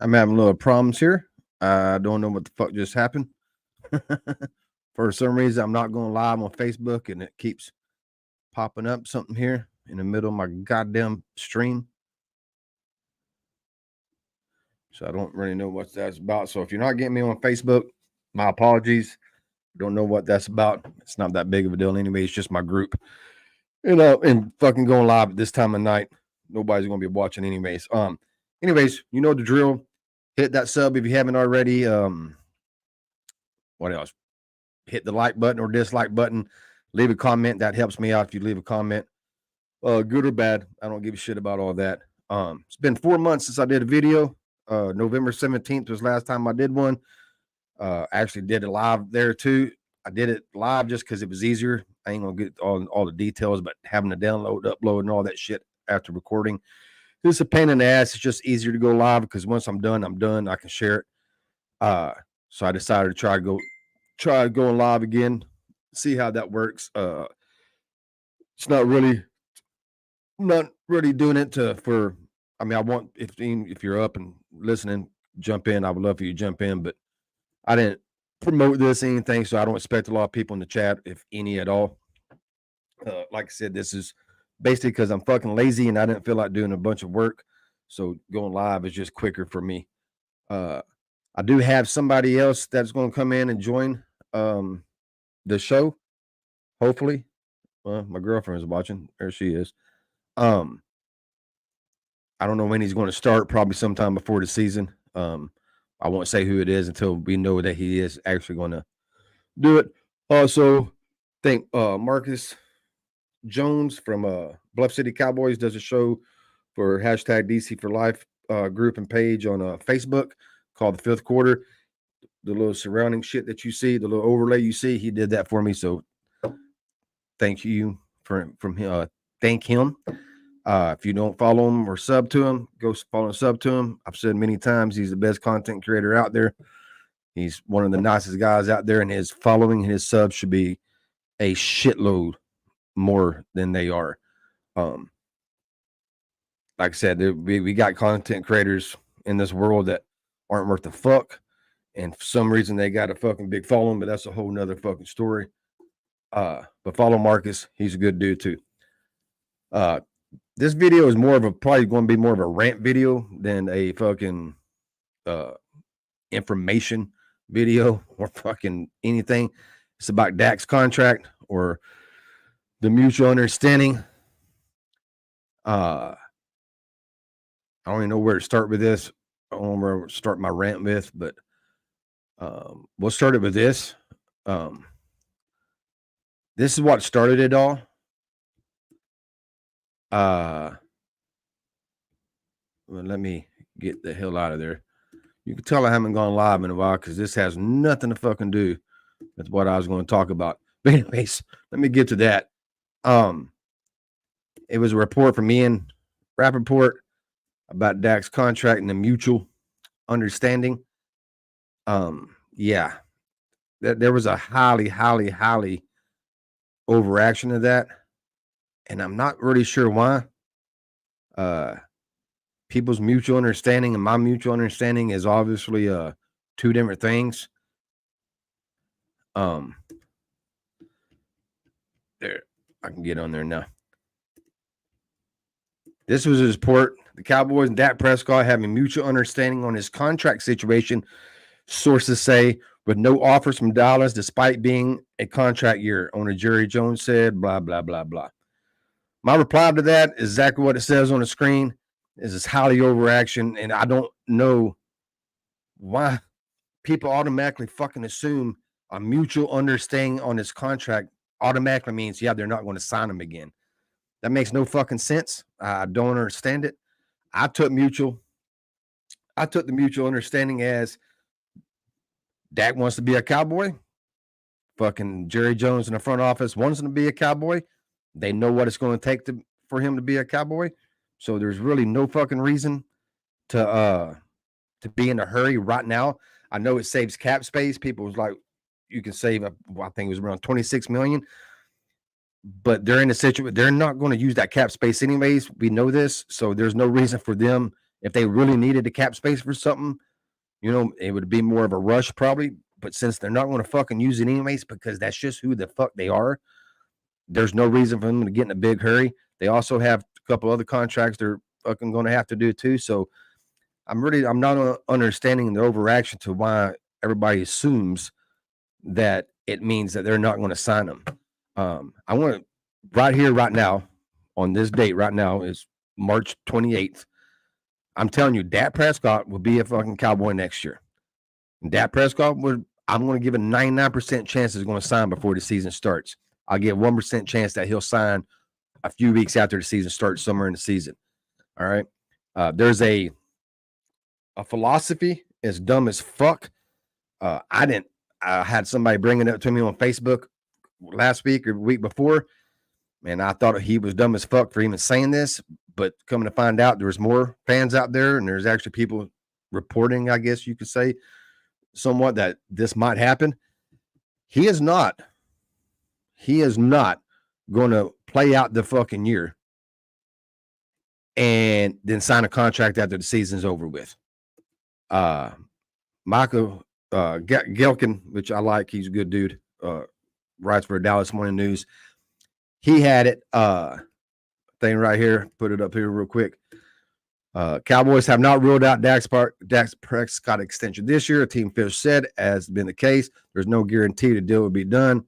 I'm having little problems here. I don't know what the fuck just happened. For some reason, I'm not going live on Facebook, and it keeps popping up something here in the middle of my goddamn stream. So I don't really know what that's about. So if you're not getting me on Facebook, my apologies. Don't know what that's about. It's not that big of a deal anyway. It's just my group. And fucking going live at this time of night. Nobody's gonna be watching anyways. Anyways, you know the drill. Hit that sub if you haven't already. What else? Hit the like button or dislike button. Leave a comment. That helps me out if you leave a comment. Good or bad. I don't give a shit about all that. It's been 4 months since I did a video. November 17th was last time I did one. I actually did it live there too. I did it live just because it was easier. I ain't gonna get all the details, but having to download, upload, and all that shit after recording, it's a pain in the ass. It's just easier to go live because once I'm done, I'm done. I can share it. So I decided to try going live again, see how that works. It's not really doing it for. I mean, I want if you're up and listening, jump in. I would love for you to jump in, but I didn't promote this anything, so I don't expect a lot of people in the chat, if any at all. Like I said, this is basically because I'm fucking lazy and I didn't feel like doing a bunch of work. So going live is just quicker for me. I do have somebody else that's going to come in and join the show. Hopefully, my girlfriend is watching. There she is. I don't know when he's going to start. Probably sometime before the season. I won't say who it is until we know that he is actually going to do it. Also, think Marcus Jones from Bluff City Cowboys does a show for hashtag DC for Life group and page on Facebook called The Fifth Quarter. The little surrounding shit that you see, the little overlay you see, he did that for me. So thank you thank him. If you don't follow him or sub to him, go follow and sub to him. I've said many times he's the best content creator out there. He's one of the nicest guys out there, and his following and his subs should be a shitload more than they are. Like I said, we got content creators in this world that aren't worth the fuck, and for some reason they got a fucking big following, but that's a whole nother fucking story. But follow Marcus. He's a good dude too. This video is probably going to be more of a rant video than a fucking information video or fucking anything. It's about Dak's contract or the mutual understanding. I don't even know where to start with this. I don't know where to start my rant with, but we'll start it with this. This is what started it all. Well, let me get the hell out of there. You can tell I haven't gone live in a while because this has nothing to fucking do with what I was going to talk about. But anyways, let me get to that. It was a report from Ian Rappaport about Dak's contract and the mutual understanding. Yeah, there was a highly overreaction of that, and I'm not really sure why. People's mutual understanding and my mutual understanding is obviously two different things. There, I can get on there now. This was a report. The Cowboys and Dak Prescott having mutual understanding on his contract situation. Sources say with no offers from Dallas, despite being a contract year. Owner Jerry Jones said, blah, blah, blah, blah. My reply to that is exactly what it says on the screen. Is highly overreaction, and I don't know why people automatically fucking assume a mutual understanding on his contract automatically means, yeah, they're not going to sign him again. That makes no fucking sense. I don't understand it. I took the mutual understanding as Dak wants to be a Cowboy. Fucking Jerry Jones in the front office wants him to be a Cowboy. They know what it's going to take for him to be a Cowboy. So there's really no fucking reason to be in a hurry right now. I know it saves cap space. People was like, you can save, I think it was around 26 million. But they're in a situation, they're not going to use that cap space anyways. We know this. So there's no reason for them, If they really needed the cap space for something, it would be more of a rush probably. But since they're not going to fucking use it anyways, because that's just who the fuck they are, there's no reason for them to get in a big hurry. They also have a couple other contracts they're fucking going to have to do too. So I'm not understanding the overreaction to why everybody assumes that it means that they're not going to sign them. I want to right here, right now, on this date, right now is March 28th. I'm telling you, Dak Prescott will be a fucking Cowboy next year. And Dak Prescott I'm going to give a 99% chance he's going to sign before the season starts. I'll give 1% chance that he'll sign a few weeks after the season starts, somewhere in the season. All right. There's a philosophy as dumb as fuck. I had somebody bring it up to me on Facebook last week or the week before, and I thought he was dumb as fuck for even saying this. But coming to find out, there's more fans out there, and there's actually people reporting, I guess you could say, somewhat that this might happen. He is not going to play out the fucking year and then sign a contract after the season's over with. Michael Gelkin, which I like, he's a good dude, writes for Dallas Morning News. He had it thing right here, put it up here real quick. Cowboys have not ruled out Dak Prescott extension this year. A team official said, as has been the case, there's no guarantee the deal will be done.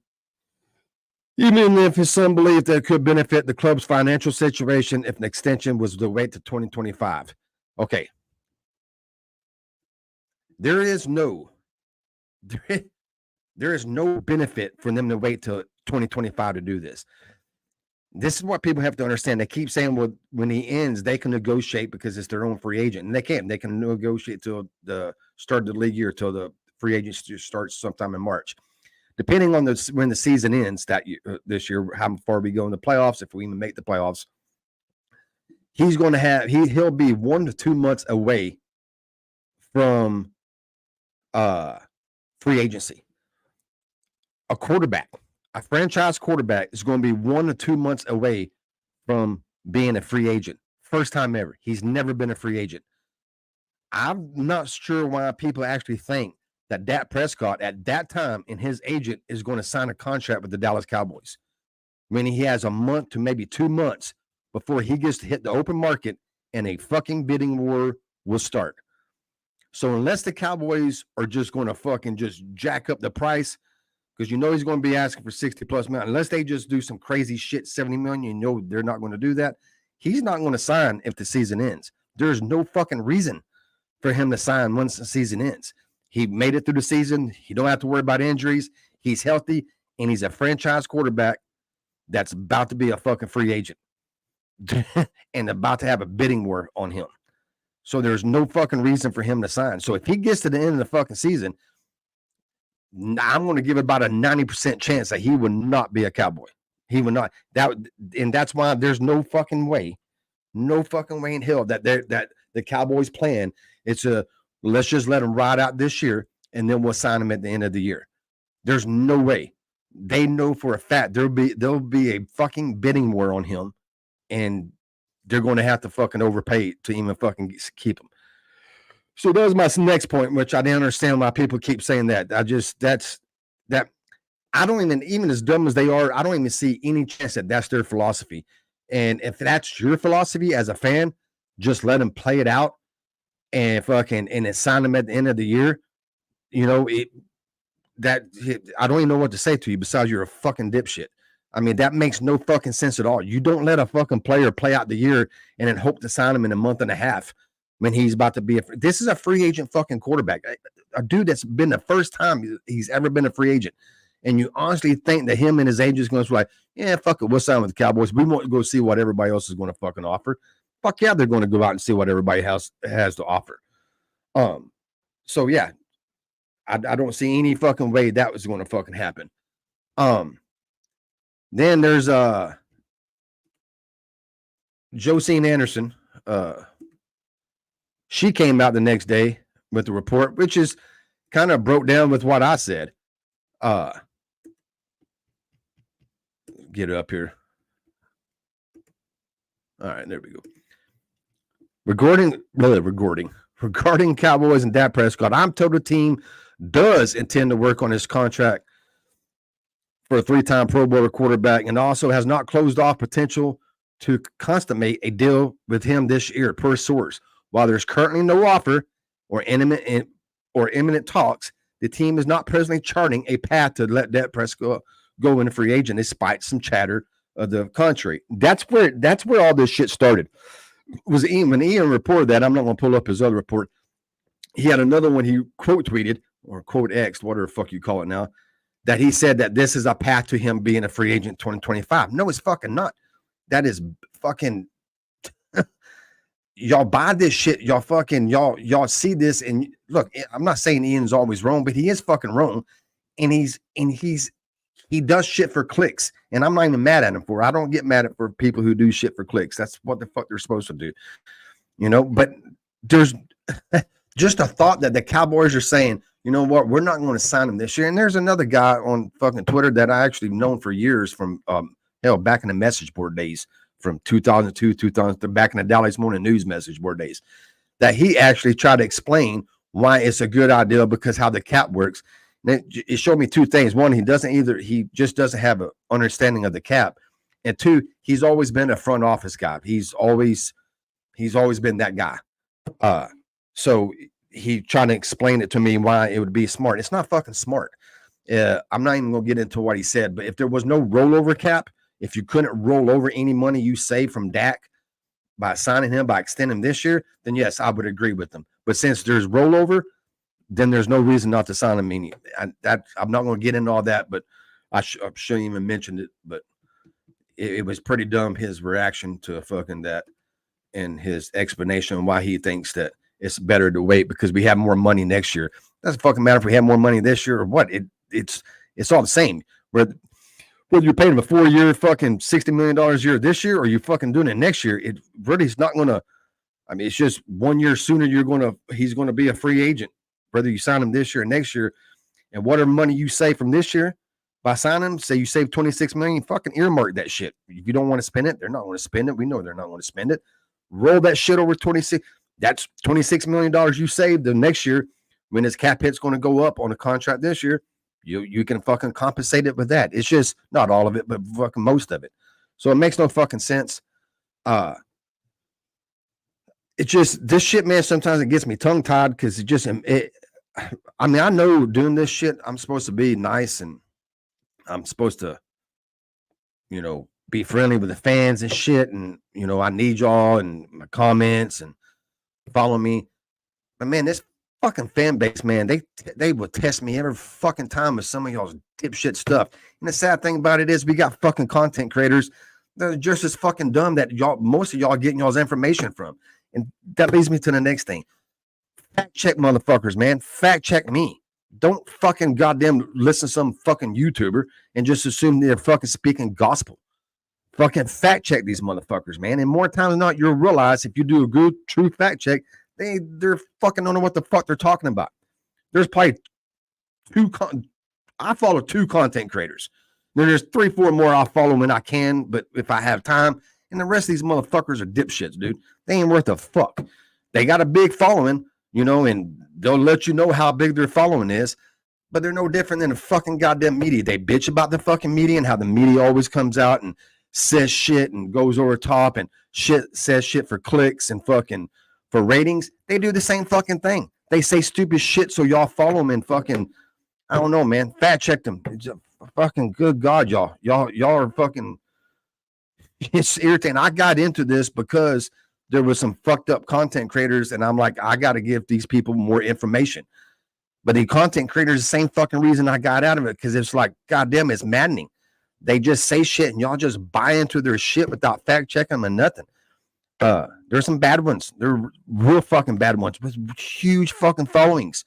Even if his son believed that it could benefit the club's financial situation if an extension was to wait to 2025. Okay. There is no benefit for them to wait till 2025 to do this. This is what people have to understand. They keep saying, well, when he ends, they can negotiate because it's their own free agent. And they can't. They can negotiate till the start of the league year, till the free agency starts sometime in March. Depending on when the season ends this year, how far we go in the playoffs, if we even make the playoffs, he's going to have he'll be 1 to 2 months away from free agency. A franchise quarterback is going to be 1 to 2 months away from being a free agent. First time ever. He's never been a free agent. I'm not sure why people actually think that Dak Prescott at that time and his agent is going to sign a contract with the Dallas Cowboys. Meaning he has a month to maybe 2 months before he gets to hit the open market and a fucking bidding war will start. So unless the Cowboys are just going to fucking just jack up the price, because he's going to be asking for 60 plus million, unless they just do some crazy shit, 70 million, they're not going to do that. He's not going to sign if the season ends. There's no fucking reason for him to sign once the season ends. He made it through the season. He don't have to worry about injuries. He's healthy, and he's a franchise quarterback that's about to be a fucking free agent and about to have a bidding war on him. So there's no fucking reason for him to sign. So if he gets to the end of the fucking season, I'm going to give about a 90% chance that he would not be a Cowboy. He would not. And that's why there's no fucking way in hell that the Cowboys plan is to let's just let him ride out this year and then we'll sign him at the end of the year. There's no way. They know for a fact there'll be a fucking bidding war on him, and they're going to have to fucking overpay to even fucking keep him. So that was my next point, which I didn't understand why people keep saying that. I don't even as dumb as they are, I don't even see any chance that that's their philosophy. And if that's your philosophy as a fan, just let them play it out and then sign them at the end of the year. I don't even know what to say to you besides you're a fucking dipshit. I mean, that makes no fucking sense at all. You don't let a fucking player play out the year and then hope to sign him in a month and a half when he's about to be this is a free agent fucking quarterback, a dude that's been the first time he's ever been a free agent. And you honestly think that him and his agent's going to be like, yeah, fuck it, we'll sign with the Cowboys. We won't go see what everybody else is going to fucking offer. Fuck yeah, they're going to go out and see what everybody else has to offer. So yeah, I don't see any fucking way that was going to fucking happen. Then there's Josine Anderson. She came out the next day with the report, which is kind of broke down with what I said. Get it up here. All right, there we go. regarding Cowboys and Dak Prescott, I'm told the team does intend to work on his contract for a 3-time Pro Bowler quarterback, and also has not closed off potential to consummate a deal with him this year, per source. While there's currently no offer or imminent talks, the team is not presently charting a path to let Dak Prescott go in a free agent, despite some chatter of the contrary. That's where all this shit started. Was when Ian reported that, I'm not going to pull up his other report. He had another one he quote tweeted or quote X'd, whatever the fuck you call it now, that he said that this is a path to him being a free agent 2025. No, it's fucking not. That is fucking y'all buy this shit. Y'all see this, and look, I'm not saying Ian's always wrong, but he is fucking wrong. And he does shit for clicks. And I'm not even mad at him for it. I don't get mad at for people who do shit for clicks. That's what the fuck they're supposed to do. But there's just a thought that the Cowboys are saying, you know what, we're not going to sign him this year. And there's another guy on fucking Twitter that I actually known for years from back in the message board days from 2002, 2003, back in the Dallas Morning News message board days, that he actually tried to explain why it's a good idea because how the cap works. And it showed me two things. One, he just doesn't have an understanding of the cap. And two, he's always been a front office guy. He's always been that guy. So he tried to explain it to me why it would be smart. It's not fucking smart. I'm not even going to get into what he said, but if there was no rollover cap, if you couldn't roll over any money you save from Dak by signing him, by extending him this year, then yes, I would agree with them. But since there's rollover, then there's no reason not to sign him. I'm not going to get into all that, but I shouldn't even mention it. But it was pretty dumb, his reaction to fucking that and his explanation on why he thinks that it's better to wait because we have more money next year. Doesn't fucking matter if we have more money this year or what. It's all the same. Whether you're paying him a 4-year fucking $60 million a year this year or you fucking doing it next year, it really is not going to. I mean, it's just 1 year sooner he's going to be a free agent, whether you sign him this year or next year. And whatever money you save from this year by signing him, say you save $26 million, fucking earmark that shit. If you don't want to spend it, they're not going to spend it. We know they're not going to spend it. Roll that shit over 26. That's $26 million you saved the next year when his cap hit's going to go up on a contract this year. You can fucking compensate it with that. It's just not all of it, but fucking most of it. So it makes no fucking sense. It's just this shit, man. Sometimes it gets me tongue tied because I know doing this shit, I'm supposed to be nice and I'm supposed to, be friendly with the fans and shit. And, I need y'all and my comments and follow me. But man, this fucking fan base, man, they will test me every fucking time with some of y'all's dipshit stuff. And the sad thing about it is we got fucking content creators that are just as fucking dumb that most of y'all getting y'all's information from. And that leads me to the next thing. Fact check motherfuckers, man. Fact check me. Don't fucking goddamn listen to some fucking YouTuber and just assume they're fucking speaking gospel. Fucking fact check these motherfuckers, man. And more times than not, you'll realize if you do a good, true fact check, they're fucking don't know what the fuck they're talking about. There's probably I follow 2 content creators. There's 3, 4 more I follow when I can, but if I have time, and the rest of these motherfuckers are dipshits, dude. They ain't worth a fuck. They got a big following, and they'll let you know how big their following is, but they're no different than the fucking goddamn media. They bitch about the fucking media and how the media always comes out and says shit and goes over top and says shit for clicks and fucking for ratings. They do the same fucking thing. They say stupid shit so y'all follow them and fucking, I don't know, man. Fact check them. It's fucking good God, y'all are fucking, it's irritating. I got into this because there was some fucked up content creators and I'm like, I got to give these people more information. But the content creators, the same fucking reason I got out of it, because it's like, goddamn, it's maddening. They just say shit and y'all just buy into their shit without fact checking them and nothing. There's some bad ones. They're real fucking bad ones with huge fucking followings.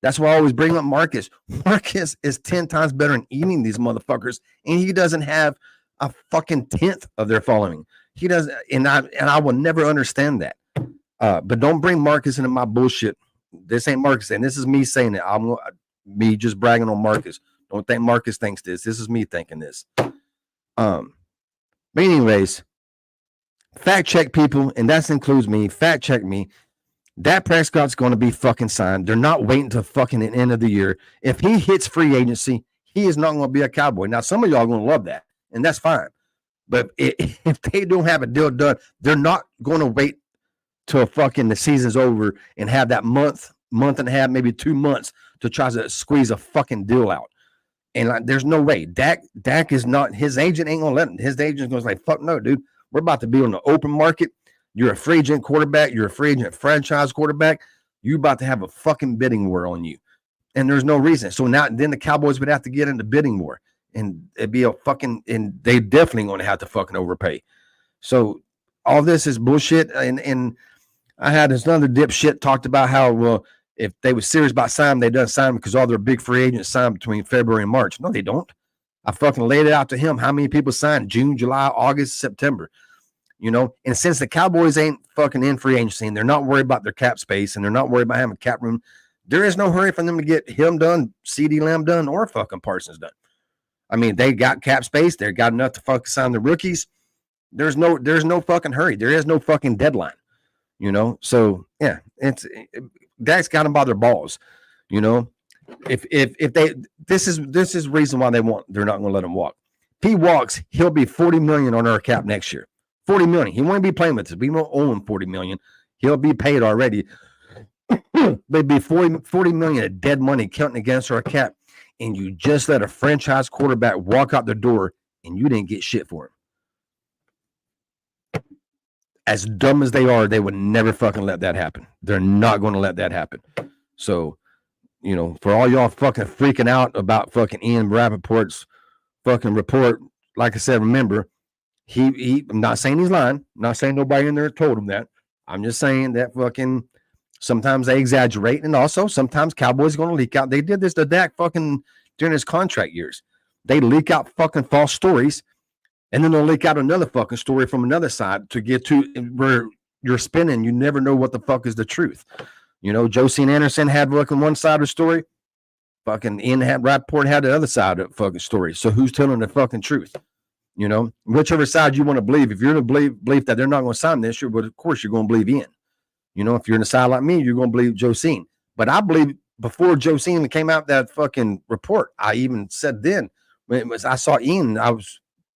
That's why I always bring up Marcus. Marcus is 10 times better than eating these motherfuckers, and he doesn't have a fucking 10th of their following. He doesn't, and I will never understand that. But don't bring Marcus into my bullshit. This ain't Marcus, and this is me saying it. Me just bragging on Marcus. Don't think Marcus thinks this. This is me thinking this. But anyways, fact check people, and that includes me. Fact check me. Dak Prescott's going to be fucking signed. They're not waiting to fucking the end of the year. If he hits free agency, he is not going to be a Cowboy. Now, some of y'all are going to love that, and that's fine. But if they don't have a deal done, they're not going to wait till fucking the season's over and have that month and a half, maybe 2 months to try to squeeze a fucking deal out. And like, there's no way. Dak is not, his agent ain't going to let him. His agent's going to say, fuck no, dude. We're about to be on the open market. You're a free agent quarterback. You're a free agent franchise quarterback. You're about to have a fucking bidding war on you. And there's no reason. So now, then the Cowboys would have to get into bidding war. And it'd be a fucking, and they definitely going to have to fucking overpay. So all this is bullshit. And I had this other dipshit talked about how, well, if they were serious about signing, they done sign because all their big free agents signed between February and March. No, they don't. I fucking laid it out to him. How many people signed June, July, August, September? You know, and since the Cowboys ain't fucking in free agency and they're not worried about their cap space and they're not worried about having a cap room, there is no hurry for them to get him done, CD Lamb done, or fucking Parsons done. I mean, they got cap space. They got enough to fucking sign the rookies. There's no fucking hurry. There is no fucking deadline, you know? So yeah, Dak's got them by their balls, you know? If they, this is reason why they're not going to let him walk. If he walks, he'll be $40 million on our cap next year. $40 million. He won't be playing with us. We won't owe him $40 million. He'll be paid already. They'd be $40 million of dead money counting against our cap. And you just let a franchise quarterback walk out the door and you didn't get shit for him. As dumb as they are, they would never fucking let that happen. They're not going to let that happen. So, you know, for all y'all fucking freaking out about fucking Ian Rappaport's fucking report, like I said, remember, I'm not saying he's lying. I'm not saying nobody in there told him that. I'm just saying that fucking sometimes they exaggerate, and also sometimes Cowboys going to leak out. They did this to Dak fucking during his contract years. They leak out fucking false stories, and then they'll leak out another fucking story from another side to get to where you're spinning. You never know what the fuck is the truth. You know, Josine Anderson had fucking one side of the story. Fucking Ian Rappaport had the other side of the fucking story. So who's telling the fucking truth? You know, whichever side you want to believe. If you're in a belief that they're not going to sign this year, but of course you're going to believe Ian. You know, if you're in a side like me, you're going to believe Josine. But I believe before Josine came out that fucking report, I even said then when I saw Ian,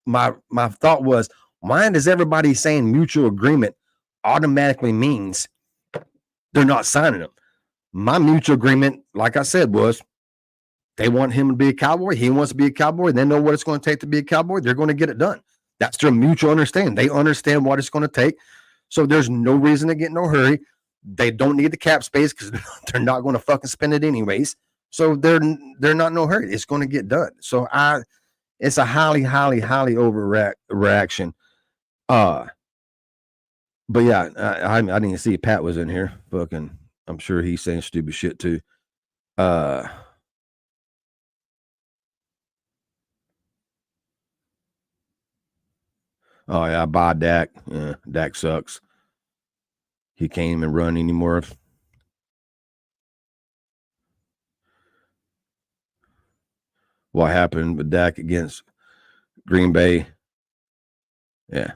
my thought was, why does everybody saying mutual agreement automatically means they're not signing him? My mutual agreement, like I said, was they want him to be a Cowboy. He wants to be a Cowboy. They know what it's going to take to be a Cowboy. They're going to get it done. That's their mutual understanding. They understand what it's going to take. So there's no reason to get no hurry. They don't need the cap space because they're not going to fucking spend it anyways. So they're not no hurry. It's going to get done. So it's a highly overreaction. But yeah, I didn't see Pat was in here. Fucking, I'm sure he's saying stupid shit too. Oh yeah, buy Dak. Yeah, Dak sucks. He can't even run anymore. What happened with Dak against Green Bay? Yeah.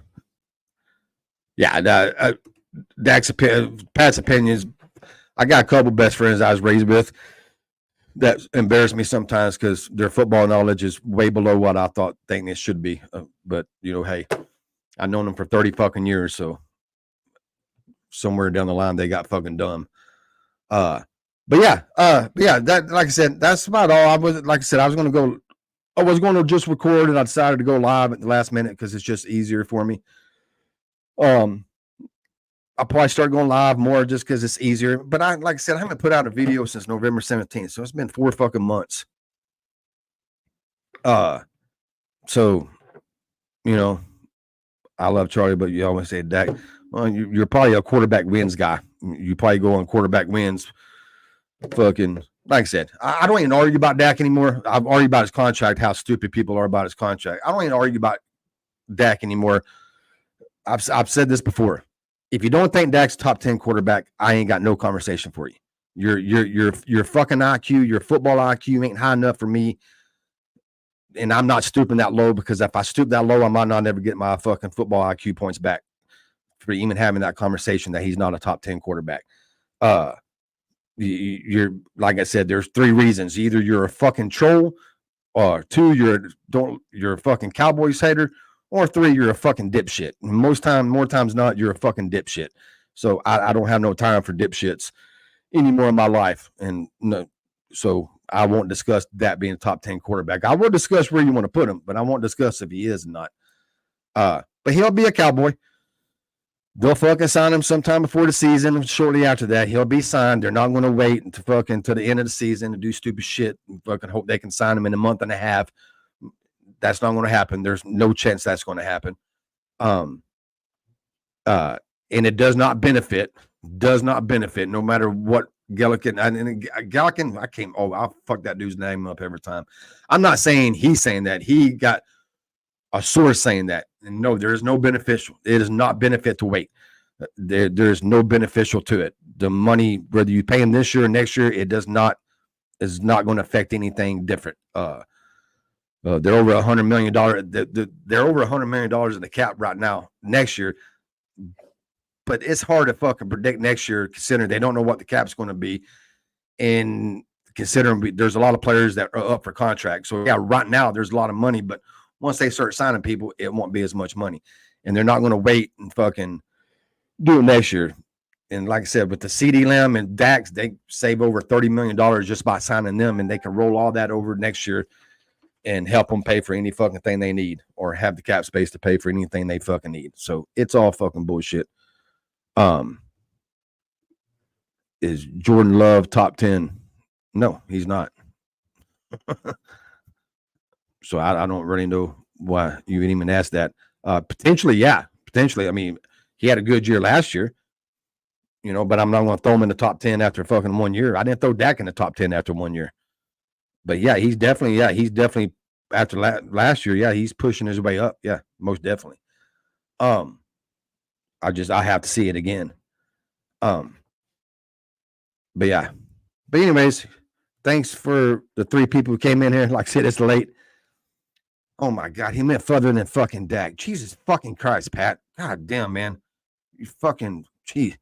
Pat's opinions. I got a couple best friends I was raised with that embarrass me sometimes because their football knowledge is way below what I think it should be. But you know, hey, I've known them for 30 fucking years, so somewhere down the line they got fucking dumb. But yeah, that, like I said, that's about all. I was going to just record, and I decided to go live at the last minute because it's just easier for me. I'll probably start going live more just because it's easier. But like I said, I haven't put out a video since November 17th, so it's been 4 fucking months. So, you know, I love Charlie, but you always say Dak. Well, you're probably a quarterback wins guy. You probably go on quarterback wins. Fucking, like I said, I don't even argue about Dak anymore. I've argued about his contract, how stupid people are about his contract. I don't even argue about Dak anymore. I've said this before. If you don't think Dak's top 10 quarterback, I ain't got no conversation for you. Your fucking IQ, your football IQ ain't high enough for me. And I'm not stooping that low because if I stoop that low, I might not ever get my fucking football IQ points back. for even having that conversation that he's not a top 10 quarterback. You're like I said, there's 3 reasons. Either you're a fucking troll, or 2, you're a fucking Cowboys hater, or 3, you're a fucking dipshit. More times not, you're a fucking dipshit. So I don't have no time for dipshits anymore in my life. And no, so I won't discuss that being a top 10 quarterback. I will discuss where you want to put him, but I won't discuss if he is or not. But he'll be a Cowboy. They'll fucking sign him sometime before the season. Shortly after that, he'll be signed. They're not going to wait until the end of the season to do stupid shit and fucking hope they can sign him in a month and a half. That's not going to happen. There's no chance that's going to happen. And it does not benefit no matter what Gillikin. I'll fuck that dude's name up every time. I'm not saying he's saying that. He got a source saying that. And no, there is no beneficial. It is not benefit to wait. There's no beneficial to it. The money, whether you pay him this year or next year, is not going to affect anything different. They're over $100 million. They're over $100 million in the cap right now next year. But it's hard to fucking predict next year, considering they don't know what the cap's going to be. And considering there's a lot of players that are up for contract. So yeah, right now there's a lot of money, but once they start signing people, it won't be as much money. And they're not going to wait and fucking do it next year. And like I said, with the CD Lamb and Dax, they save over $30 million just by signing them, and they can roll all that over next year and help them pay for any fucking thing they need, or have the cap space to pay for anything they fucking need. So it's all fucking bullshit. Is Jordan Love top 10? No, he's not. So I don't really know why you would even ask that. Potentially, yeah. Potentially. I mean, he had a good year last year, but I'm not going to throw him in the top 10 after fucking 1 year. I didn't throw Dak in the top 10 after 1 year. But yeah, he's definitely after last year, yeah, he's pushing his way up. Yeah, most definitely. I have to see it again. But yeah. But anyways, thanks for the 3 people who came in here. Like I said, it's late. Oh my God, he went further than fucking Dak. Jesus fucking Christ, Pat. God damn, man. You fucking, geez.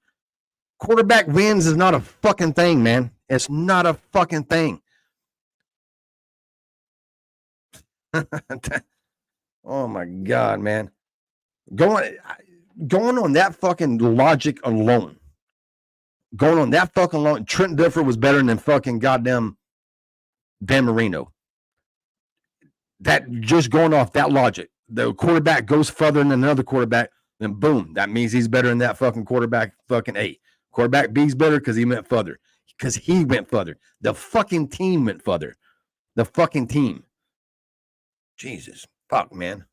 Quarterback wins is not a fucking thing, man. It's not a fucking thing. Oh my God, man. Going on that fucking logic alone. Trent Dilfer was better than fucking goddamn Dan Marino. That just going off that logic. The quarterback goes further than another quarterback, then boom, that means he's better than that fucking quarterback fucking A. Quarterback B's better because he went further. Because he went further. The fucking team went further. The fucking team. Jesus. Fuck, man.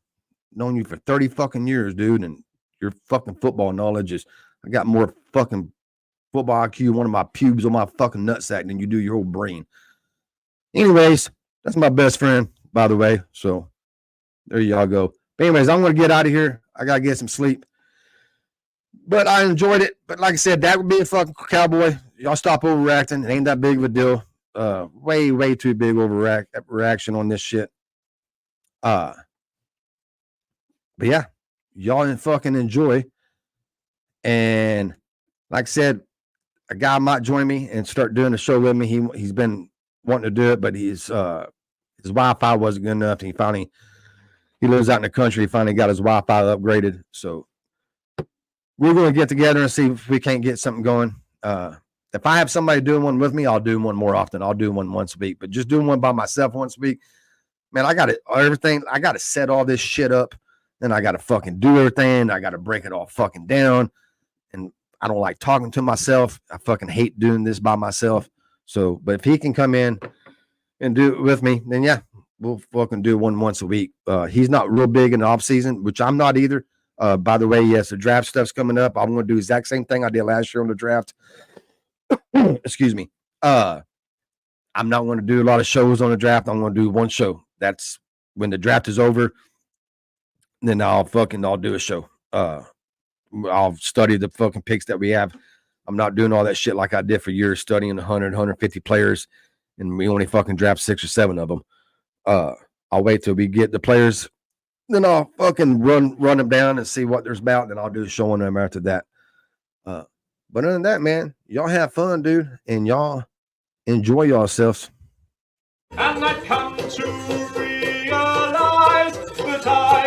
Known you for 30 fucking years, dude, and your fucking football knowledge is, I got more fucking football IQ, one of my pubes on my fucking nutsack than you do your whole brain. Anyways, that's my best friend, by the way. So there y'all go. But anyways, I'm going to get out of here. I got to get some sleep. But I enjoyed it. But like I said, that would be a fucking Cowboy. Y'all stop overreacting. It ain't that big of a deal. Way, way too big overreaction on this shit. But yeah, y'all fucking enjoy. And like I said, a guy might join me and start doing the show with me. He's been wanting to do it, but his Wi-Fi wasn't good enough. And he lives out in the country. He finally got his Wi-Fi upgraded. So we're going to get together and see if we can't get something going. If I have somebody doing one with me, I'll do one more often. I'll do one once a week, but just doing one by myself once a week, man, I got to set all this shit up. Then I got to fucking do everything. I got to break it all fucking down. And I don't like talking to myself. I fucking hate doing this by myself. So, but if he can come in and do it with me, then yeah, we'll fucking do one once a week. He's not real big in the off season, which I'm not either. By the way, yes, the draft stuff's coming up. I'm going to do the exact same thing I did last year on the draft. Excuse me. I'm not going to do a lot of shows on the draft. I'm going to do one show. That's when the draft is over. Then I'll do a show. I'll study the fucking picks that we have. I'm not doing all that shit like I did for years, studying 100, 150 players, and we only fucking draft 6 or 7 of them. I'll wait till we get the players, then I'll fucking run them down and see what there's about. Then I'll do a show on them after that. But other than that, man, y'all have fun, dude, and y'all enjoy yourselves. And I've come to realize that I